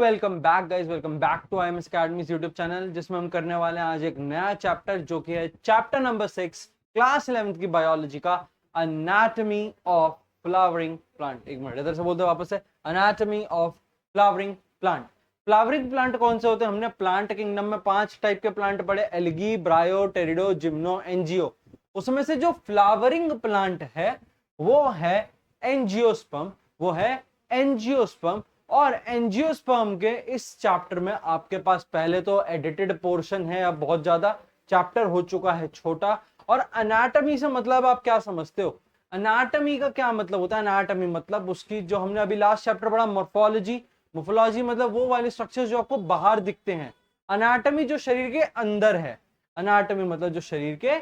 Welcome back guys, welcome back to IMS academy's YouTube channel, जिसमें हम करने वाले हैं आज एक नया चैप्टर जो कि है चैप्टर नंबर 6 क्लास 11th की बायोलॉजी का एनाटॉमी ऑफ फ्लावरिंग प्लांट। एक मिनट इधर से बोलते वापस से, anatomy of flowering plant. Flowering plant कौन से होते हैं? हमने प्लांट किंगडम में 5 टाइप के प्लांट पढ़े, एल्गी, ब्रायो, टेरिडो, जिम्नो, एंजियो। उसमें से जो फ्लावरिंग प्लांट है वो है एंजियोस्पर्म, वो है एंजियोस्पर्म। और एंजियोस्पर्म के इस चैप्टर में आपके पास पहले तो एडिटेड पोर्शन है, अब बहुत ज्यादा चैप्टर हो चुका है छोटा। और एनाटॉमी से मतलब आप क्या समझते हो? एनाटॉमी का क्या मतलब होता है? एनाटॉमी मतलब उसकी जो हमने अभी लास्ट चैप्टर पढ़ा मोर्फोलॉजी। मोर्फोलॉजी मतलब वो वाले स्ट्रक्चर जो आपको बाहर दिखते हैं। एनाटॉमी जो शरीर के अंदर है, एनाटॉमी मतलब जो शरीर के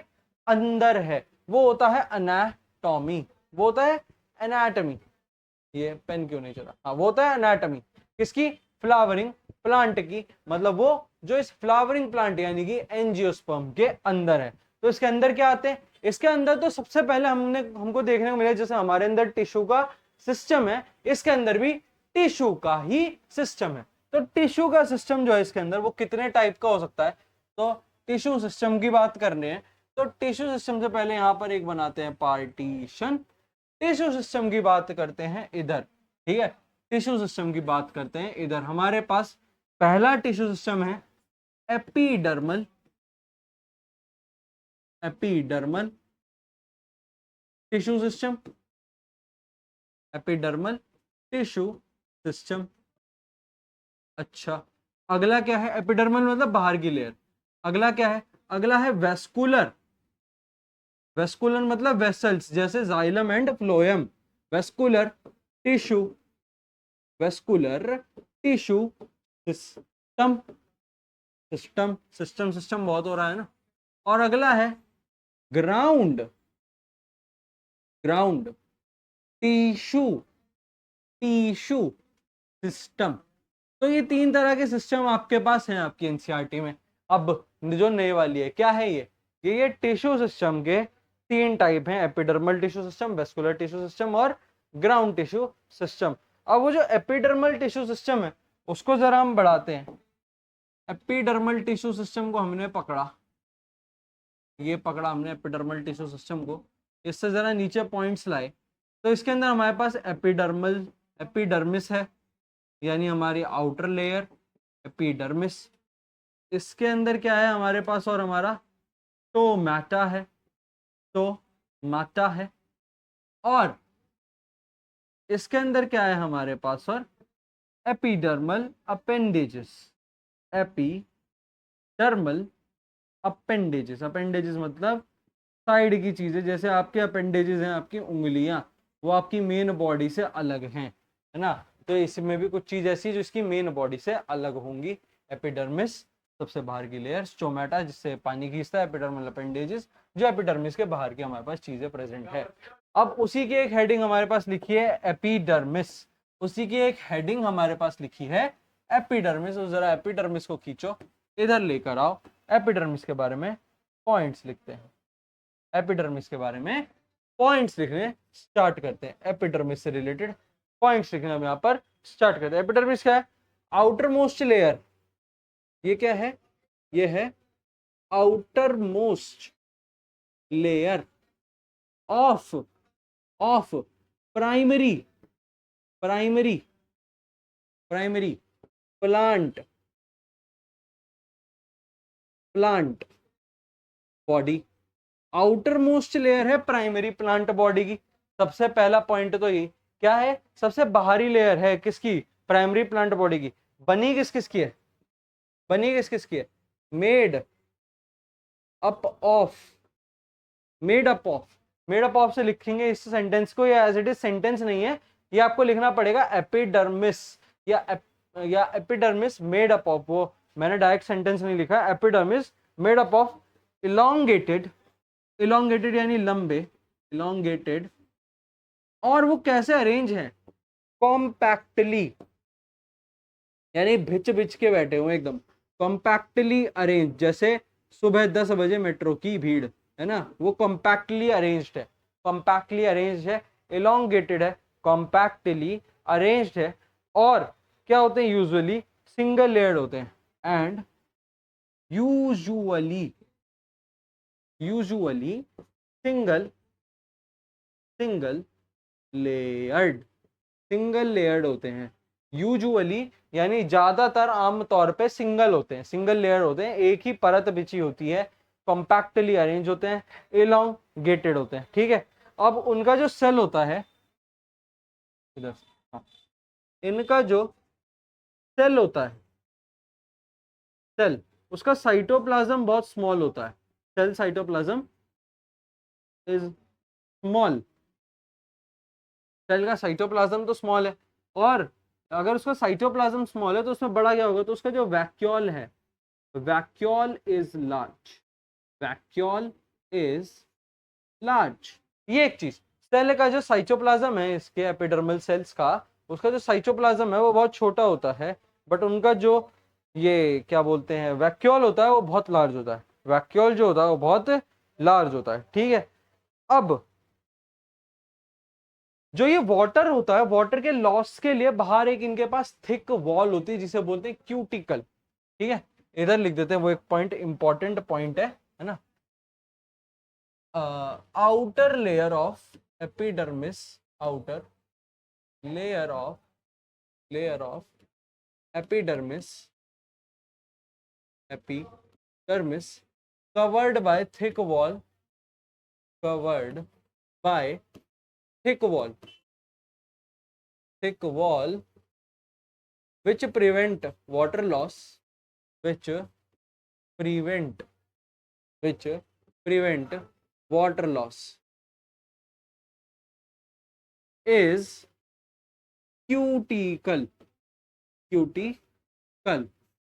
अंदर है वो होता है एनाटॉमी, वो होता है एनाटॉमी। ये पेन क्यों नहीं चला? हाँ, वो होता है एनाटॉमी किसकी? फ्लावरिंग प्लांट की। मतलब वो जो इस फ्लावरिंग प्लांट यानी कि एंजियोस्पर्म के अंदर है। तो इसके अंदर क्या आते हैं? इसके अंदर तो सबसे पहले हमको देखने को मिला, जैसे हमारे अंदर टिश्यू का सिस्टम है, इसके अंदर भी टिश्यू का ही सिस्टम है। तो टिश्यू का सिस्टम जो है इसके अंदर वो कितने टाइप का हो सकता है? तो टिश्यू सिस्टम की बात करने हैं तो टिश्यू सिस्टम से पहले यहां पर एक बनाते हैं पार्टीशन। टिश्यू सिस्टम की बात करते हैं इधर, ठीक है। टिश्यू सिस्टम की बात करते हैं इधर। हमारे पास पहला टिश्यू सिस्टम है epidermal, epidermal tissue system, epidermal tissue system. अच्छा, अगला क्या है? एपिडर्मल मतलब बाहर की लेयर। अगला क्या है? अगला है वेस्कुलर। वेस्कुलर मतलब वेसल्स, जैसे xylem and phloem. Vascular tissue, vascular tissue system. System system system बहुत हो रहा है ना। और अगला है ground, ground tissue, tissue system. तो ये 3 तरह के सिस्टम आपके पास हैं आपकी एनसीईआरटी में। अब जो नई वाली है क्या है? ये टिश्यू सिस्टम के 3 टाइप हैं, epidermal tissue system, vascular tissue system और ग्राउंड टिश्यू सिस्टम। अब वो जो एपिडर्मल टिश्यू सिस्टम है उसको जरा हम बढ़ाते हैं। एपिडर्मल टिश्यू सिस्टम को हमने पकड़ा, ये पकड़ा हमने एपिडर्मल टिश्यू सिस्टम को, इससे जरा नीचे पॉइंट्स लाए तो इसके अंदर हमारे पास एपिडर्मल, एपिडर्मिस है यानी हमारी आउटर लेयर एपिडर्मिस। इसके अंदर क्या है हमारे पास? और हमारा स्टोमेटा है, स्टोमेटा है। और इसके अंदर क्या है हमारे पास? और epidermal appendages, epidermal appendages. Appendages मतलब साइड की चीजें, जैसे आपके अपेंडेजेस हैं, आपकी उंगलियां, वो आपकी मेन बॉडी से अलग हैं, है ना। तो इसमें भी कुछ चीज ऐसी जो इसकी मेन बॉडी से अलग होंगी। एपिडर्मिस सबसे बाहर की लेयर, स्टोमेटा जिससे पानी खींचता है, एपिडर्मल अपेंडेजेस जो एपिडर्मिस के बाहर की हमारे पास चीजें प्रेजेंट है। अब उसी की एक हेडिंग हमारे पास लिखी है एपिडर्मिस, उसी की एक हेडिंग हमारे पास लिखी है एपिडर्मिस। तो जरा एपिडर्मिस को खींचो, इधर लेकर आओ, एपिडर्मिस के बारे में पॉइंट्स लिखते हैं। एपिडर्मिस के बारे में पॉइंट्स लिखने स्टार्ट करते हैं। एपिडर्मिस से रिलेटेड पॉइंट्स लिखने हम यहाँ पर स्टार्ट करते हैं। एपिडर्मिस क्या है? Outer most layer. ये क्या है? ये है outer most layer of of primary, primary primary plant, plant body. Outer most layer है प्राइमरी प्लांट बॉडी की। सबसे पहला पॉइंट तो ये क्या है? सबसे बाहरी लेयर है किसकी? प्राइमरी प्लांट बॉडी की। बनी किस किस की है? बनी किस किस की है? Made up of, made up of, made up of से लिखेंगे इस सेंटेंस को, या एज इट इज सेंटेंस नहीं है, ये आपको लिखना पड़ेगा एपिडर्मिस या एपिडर्मिस मेड अप ऑफ। वो मैंने डायरेक्ट सेंटेंस नहीं लिखा, epidermis made up of elongated, elongated यानी लंबे, इलोंगेटेड। और वो कैसे अरेंज है? कॉम्पैक्टली, यानी भिच भिच के बैठे हुए एकदम, कॉम्पैक्टली अरेंज। जैसे सुबह 10 बजे मेट्रो की भीड़, है ना, वो कॉम्पैक्टली अरेंज्ड है, कॉम्पैक्टली अरेंज्ड है, इलोंगेटेड है, कॉम्पैक्टली अरेंज्ड है। और क्या होते हैं यूजुअली? सिंगल लेयर्ड होते हैं and usually single single layered single layered होते हैं। यूजुअली यानी ज्यादातर आमतौर पे सिंगल होते हैं, सिंगल लेयर होते हैं, एक ही परत बिछी होती है, कॉम्पैक्टली अरेंज होते हैं, एलोंगेटेड होते हैं। ठीक है, अब उनका जो सेल होता है इधर, हाँ, इनका जो सेल होता है, सेल, उसका साइटोप्लाज्म बहुत स्मॉल होता है। Cell cytoplasm is small, cell का साइटोप्लाज्म तो स्मॉल है, और अगर उसका साइटोप्लाज्म स्मॉल है तो उसमें बड़ा क्या होगा, तो उसका जो वैक्यूल है, vacuole is large, vacuole is large. ये एक चीज, सेल का जो साइटोप्लाज्म है, इसके एपिडर्मल सेल्स का, उसका जो साइटोप्लाज्म है वो बहुत छोटा होता है, बट उनका जो ये क्या बोलते हैं वैक्यूल होता है वो बहुत लार्ज होता है, वैक्यूल जो होता है वो बहुत लार्ज होता है। ठीक है, अब जो ये वाटर होता है, वाटर के लॉस के लिए बाहर एक इनके पास थिक वॉल होती है जिसे बोलते हैं क्यूटिकल। ठीक है, इधर लिख देते हैं, वो एक पॉइंट, इंपॉर्टेंट पॉइंट है ना। Outer layer of epidermis, outer layer of epidermis, epidermis covered by thick wall, covered by thick wall, thick wall which prevent water loss, which prevent which prevent water loss is cuticle, cuticle.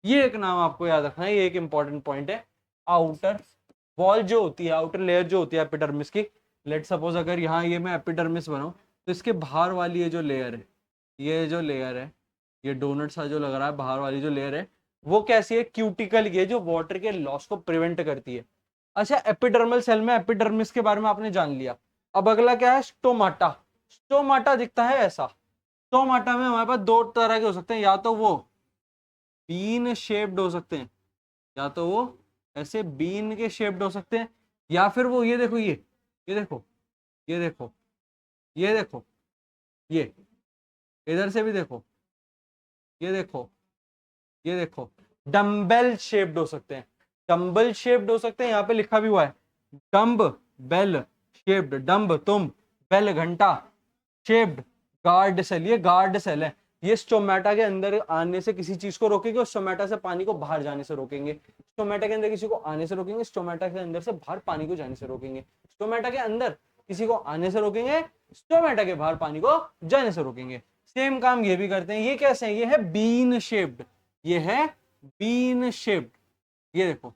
ये एक नाम आपको याद रखना है, ये एक important point है। आउटर वॉल जो होती है, आउटर लेयर जो होती है एपिडर्मिस की, लेट सपोज अगर यहाँ ये मैं एपिडर्मिस बनाऊं तो इसके बाहर वाली ये जो लेयर है, ये जो लेयर है, ये डोनट सा जो लग रहा है, बाहर वाली जो लेयर है वो कैसी है, क्यूटिकल की है, जो वाटर के लॉस को प्रिवेंट करती है। अच्छा, एपिडर्मल सेल में एपिडर्मिस के बारे में आपने जान लिया। अब अगला क्या है, स्टोमाटा। स्टोमाटा दिखता है ऐसा। स्टोमाटा में हमारे पास दो तरह के हो सकते हैं, या तो वो बीन शेप्ड हो सकते हैं, या तो वो ऐसे बीन के शेप्ड हो सकते हैं, या फिर वो ये देखो, ये देखो, ये देखो, ये देखो, ये इधर से भी देखो, ये देखो, ये देखो, डम्बेल शेप्ड हो सकते हैं, डम्बल शेप्ड हो सकते हैं, यहाँ पे लिखा भी हुआ है डम्ब बेल शेप्ड, डम्ब तुम, बेल घंटा, शेप्ड गार्ड सेल, ये गार्ड सेल है। ये स्टोमेटा के अंदर आने से किसी चीज को रोकेंगे और स्टोमेटा से पानी को बाहर जाने से रोकेंगे, स्टोमेटा के अंदर किसी को आने से रोकेंगे, स्टोमेटा के अंदर से बाहर पानी को जाने से रोकेंगे, स्टोमेटा के अंदर किसी को आने से रोकेंगे, स्टोमेटा के बाहर पानी को जाने से रोकेंगे। सेम काम ये भी करते हैं। ये कैसे है, ये है बीन शेप्ड, ये है बीन शेप्ड। ये देखो,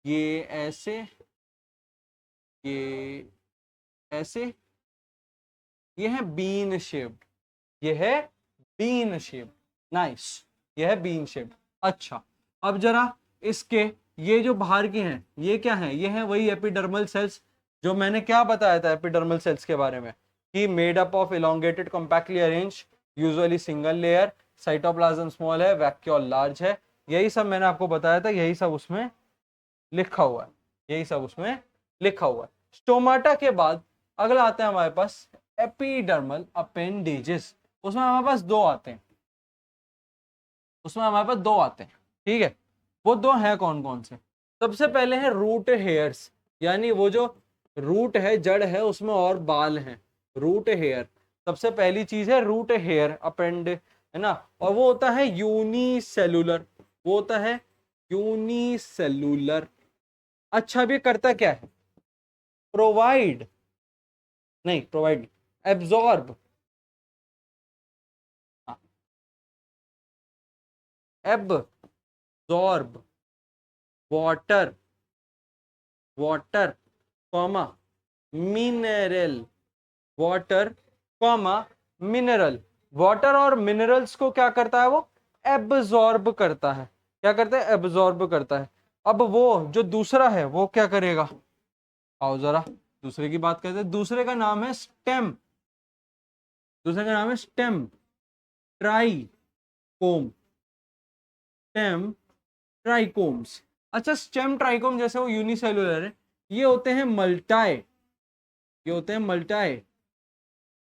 ये ऐसे, ये ऐसे, ये है बीन शेप्ड, ये है बीन शेप्ड। नाइस, ये है बीन शेप्ड। अच्छा, अब जरा इसके ये जो बाहर के हैं ये क्या है, ये है वही एपिडर्मल सेल्स जो मैंने क्या बताया था एपिडर्मल सेल्स के बारे में, कि made up of elongated compactly arrange usually single layer, cytoplasm small है, वैक्यूल लार्ज है। यही सब मैंने आपको बताया था, यही सब उसमें लिखा हुआ है, यही सब उसमें लिखा हुआ है। स्टोमाटा के बाद अगला आता है हमारे पास एपिडर्मल अपेंडेजेस। उसमें हमारे पास दो आते हैं, उसमें हमारे पास दो आते हैं। ठीक है, वो दो हैं कौन कौन से। सबसे पहले है रूट हेयर्स, यानी वो जो रूट है, जड़ है, उसमें और बाल हैं, रूट हेयर। सबसे पहली चीज है रूट हेयर अपेंड, है ना, और वो होता है यूनिसेलुलर, वो होता है यूनिसेलुलर। अच्छा, अब ये करता क्या है, प्रोवाइड, नहीं provide, absorb, absorb water, water comma mineral, water comma mineral. Water और मिनरल्स को क्या करता है, वो एब्जॉर्ब करता है। क्या करता है, एब्जॉर्ब करता है। अब वो जो दूसरा है वो क्या करेगा, आओ जरा दूसरे की बात करते हैं। दूसरे का नाम है स्टेम, दूसरे का नाम है स्टेम ट्राई कोम, स्टेम ट्राइकोम्स। अच्छा, स्टेम ट्राइकोम जैसे वो यूनिसेलुलर है, ये होते हैं मल्टाई, ये होते हैं मल्टाई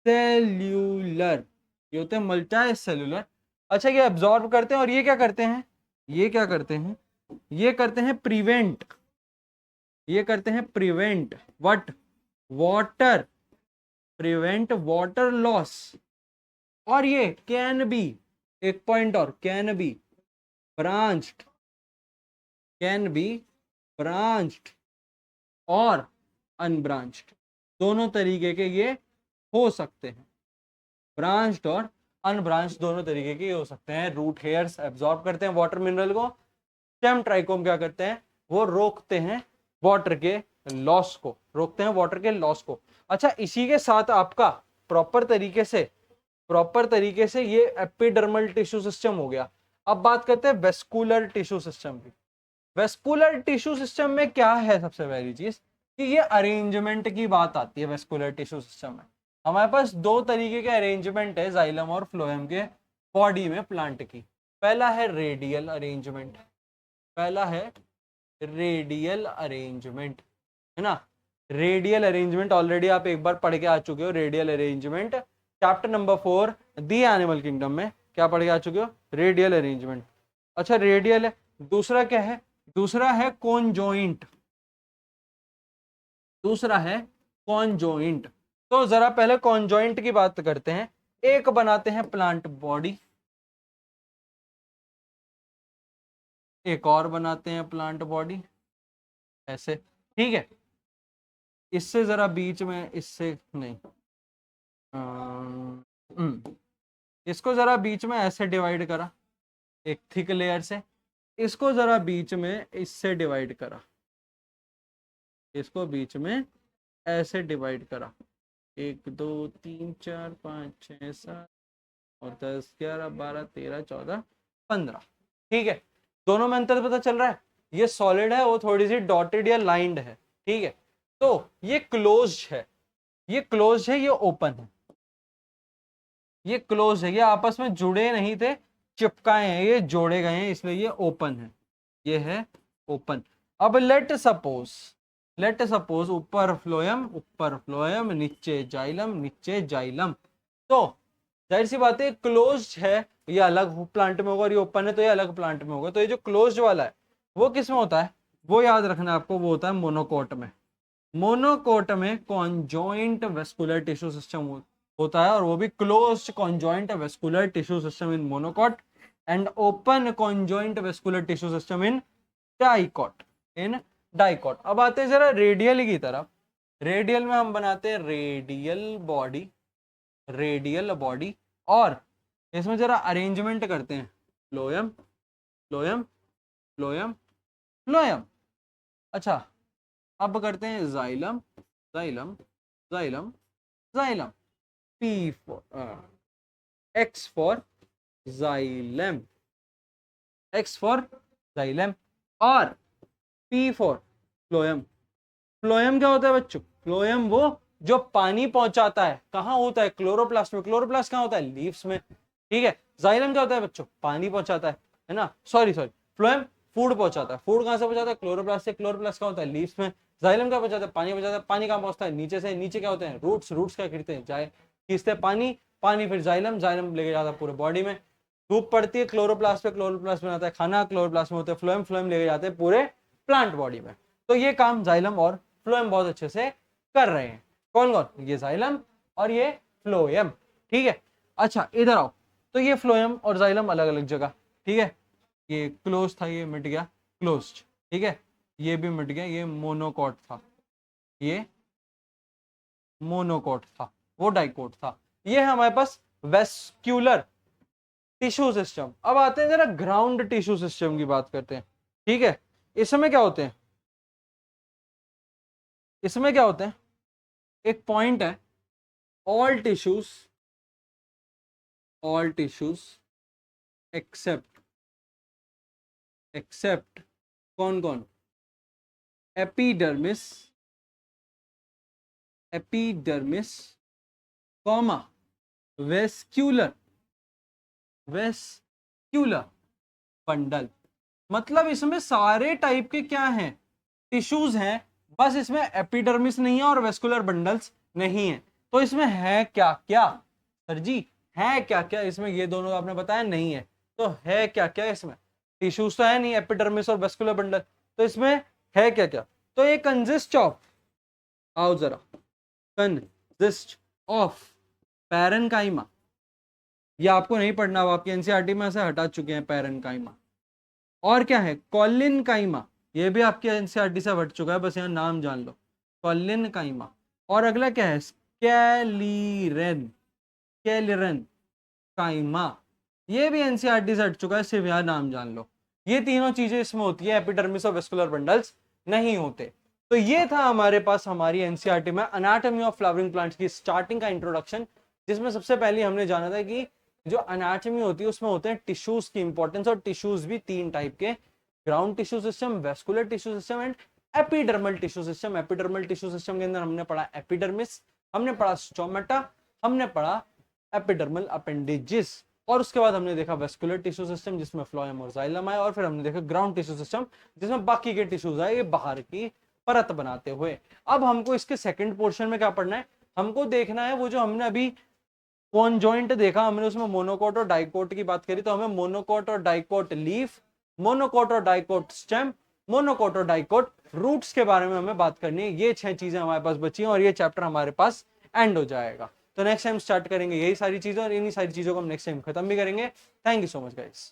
सेल्यूलर, ये होते हैं मल्टाई सेलुलर। अच्छा, ये एब्जॉर्ब करते हैं और ये क्या करते हैं, ये क्या करते हैं, ये करते हैं प्रिवेंट, ये करते हैं prevent what, water, prevent water loss. और ये कैन बी, एक पॉइंट और, can be branched, can be branched और अनब्रांच्ड, दोनों तरीके के ये हो सकते हैं, ब्रांच्ड और अनब्रांच्ड दोनों तरीके के हो सकते हैं। रूट हेयर्स एब्जॉर्ब करते हैं वाटर मिनरल को, स्टेम ट्राइकोम क्या करते हैं, वो रोकते हैं वाटर के लॉस को, रोकते हैं वाटर के लॉस को। अच्छा, इसी के साथ आपका प्रॉपर तरीके से ये एपिडर्मल टिश्यू सिस्टम हो गया। अब बात करते हैं वेस्कुलर टिश्यू सिस्टम की। वेस्कुलर टिश्यू सिस्टम में क्या है, सबसे पहली चीज कि ये अरेंजमेंट की बात आती है। वेस्कुलर टिश्यू सिस्टम में हमारे पास दो तरीके के अरेंजमेंट है जाइलम और फ्लोएम के बॉडी में प्लांट की। पहला है रेडियल अरेंजमेंट, पहला है रेडियल अरेंजमेंट, है ना। रेडियल अरेंजमेंट ऑलरेडी आप एक बार पढ़ के आ चुके हो, radial arrangement chapter number 4 the animal kingdom में क्या पढ़ के आ चुके हो, रेडियल अरेंजमेंट। अच्छा, रेडियल है। दूसरा क्या है, दूसरा है कॉन्जॉइंट, दूसरा है कॉन्जॉइंट। तो जरा पहले कॉन्जॉइंट की बात करते हैं। एक बनाते हैं प्लांट बॉडी, एक और बनाते हैं प्लांट बॉडी, ऐसे, ठीक है। इससे जरा बीच में, इससे नहीं, इसको जरा बीच में ऐसे डिवाइड करा एक थिक लेयर से, इसको जरा बीच में इससे डिवाइड करा, इसको बीच में ऐसे डिवाइड करा, 1 2 3 4 5 6 7 और 10 11 12 13 14 15, ठीक है। दोनों में अंतर पता चल रहा है, ये सॉलिड है, वो थोड़ी सी डॉटेड या लाइंड है, ठीक है। तो ये क्लोज्ड है, ये क्लोज्ड है, ये ओपन है, ये क्लोज है, ये आपस में जुड़े नहीं थे, चिपकाए हैं, ये जोड़े गए हैं, इसलिए ये ओपन है, ये है ओपन। अब लेट सपोज ऊपर फ्लोएम नीचे जाइलम, नीचे जाइलम। तो जाहिर सी बात है क्लोज्ड है, ये अलग प्लांट में होगा और ये ओपन है तो ये अलग प्लांट में होगा। तो ये जो क्लोज्ड वाला है वो किस में होता है, वो याद रखना आपको, वो होता है मोनोकोट में। मोनोकोट में कॉन्जॉइंट वेस्कुलर टिश्यू सिस्टम होता है, और वो भी closed conjoint vascular tissue system in monocot and open conjoint vascular tissue system in dicot, in dicot. अब आते हैं जरा रेडियल की तरफ। रेडियल में हम बनाते हैं रेडियल बॉडी, रेडियल बॉडी, और इसमें जरा अरेंजमेंट करते हैं, फ्लोएम फ्लोएम फ्लोएम फ्लोएम। अच्छा, अब करते हैं xylem xylem xylem xylem, P for x for xylem, x for xylem, और पी फॉर फ्लोएम। फ्लोएम क्या होता है बच्चों, फ्लोएम वो जो पानी पहुंचाता है, कहाँ होता है, क्लोरोप्लास्ट में। क्लोरोप्लास्ट कहाँ होता है, लीव्स में, ठीक है। जाइलम क्या होता है बच्चों, पानी पहुंचाता है ना, सॉरी फ्लोएम फूड पहुंचाता है। फूड कहाँ से पहुंचाता है, क्लोरोप्लास्ट से। क्लोरोप्लास्ट कहाँ होता है, लीव्स में। जाइलम क्या पहुंचाता है, पानी पहुंचाता है। पानी कहाँ पहुंचता है, नीचे से। नीचे क्या होते हैं, रूट्स। रूट्स क्या खींचते हैं, जाए खींचते हैं पानी, पानी फिर जाइलम, जाइलम लेके जाता है पूरे बॉडी में। धूप पड़ती है क्लोरोप्लास्ट पे, क्लोरोप्लास्ट बनाता है खाना, क्लोरोप्लास्ट में होते हैं फ्लोएम, फ्लोएम लेके जाते हैं पूरे प्लांट बॉडी में। तो ये काम जाइलम और फ्लोएम बहुत अच्छे से कर रहे हैं। कौन कौन, ये जाइलम और ये फ्लोएम, ठीक है। अच्छा, इधर आओ। तो ये फ्लोएम और जाइलम अलग अलग जगह, ठीक है। ये क्लोज था, ये मिट गया, क्लोज्ड, ठीक है। ये भी मिट गया, ये मोनोकोट था, ये मोनोकोट था, वो डाइकोट था। ये है हमारे पास वेस्क्यूलर टिश्यू सिस्टम। अब आते हैं जरा ग्राउंड टिश्यू सिस्टम की बात करते हैं, ठीक है। इसमें क्या होते हैं, इसमें क्या होते हैं, एक पॉइंट है, all tissues, all tissues except, except कौन कौन, epidermis, epidermis comma vascular, vascular bundle, मतलब इसमें सारे टाइप के क्या हैं, टिश्यूज हैं, बस इसमें एपिडर्मिस नहीं है और वेस्कुलर बंडल्स नहीं है। तो इसमें है क्या क्या सर जी, है क्या क्या इसमें, ये दोनों आपने बताया नहीं है, तो है क्या क्या इसमें, टिश्यूज तो है नहीं, एपिडर्मिस और वेस्कुलर बंडल, तो इसमें है क्या क्या। तो ये कंसिस्ट ऑफ, आओ जरा, कंसिस्ट ऑफ पैरेनकाइमा, ये आपको नहीं पढ़ना, अब आपकी एनसीईआरटी में से हटा चुके हैं पैरेनकाइमा। और क्या है, कॉलिनकाइमा, ये भी आपके एनसीईआरटी से हट चुका है, बस यहाँ नाम जान लो, कॉलिनकाइमा। और अगला क्या है, स्कैलिरेन, स्कैलिरेन काइमा, ये भी एनसीईआरटी से हट चुका है, सिर्फ यहाँ नाम जान लो। ये तीनों चीजें इसमें होती है, एपिडर्मिस और वेस्कुलर बंडल्स नहीं होते। तो ये था हमारे पास हमारी एनसीईआरटी में अनाटॉमी ऑफ फ्लावरिंग प्लांट्स की स्टार्टिंग का इंट्रोडक्शन, जिसमें सबसे पहले हमने जाना था कि जो अनाटॉमी होती है उसमें होते हैं टिश्यूज की इंपॉर्टेंस, और टिश्यूज भी तीन टाइप के, ground tissue system, vascular tissue system and epidermal tissue system. Epidermal tissue system के अंदर हमने पढ़ा एपिडर्मिस, हमने पढ़ा स्टोमेटा, हमने पढ़ा एपिडर्मल अपेंडेजेस, और उसके बाद हमने देखा वेस्कुलर टिश्यू सिस्टम जिसमें फ्लोएम और जाइलम आए, और फिर हमने देखा ग्राउंड टिश्यू सिस्टम जिसमें बाकी के टिश्यूज आए, ये बाहर की परत बनाते हुए। अब हमको इसके सेकंड पोर्शन में क्या पढ़ना है, हमको देखना है वो जो हमने अभी कॉन्जॉइंट देखा, हमने उसमें मोनोकोट और डाइकोट की बात करी, तो हमें मोनोकोट और डाइकोट लीफ, मोनोकोट और डाइकोट स्टेम, मोनोकोट और डाइकोट रूट्स के बारे में हमें बात करनी है। ये 6 चीजें हमारे पास बची हैं और ये चैप्टर हमारे पास एंड हो जाएगा। तो नेक्स्ट टाइम स्टार्ट करेंगे यही सारी चीजें, और इन्हीं सारी चीजों को हम नेक्स्ट टाइम खत्म भी करेंगे। Thank you so much guys.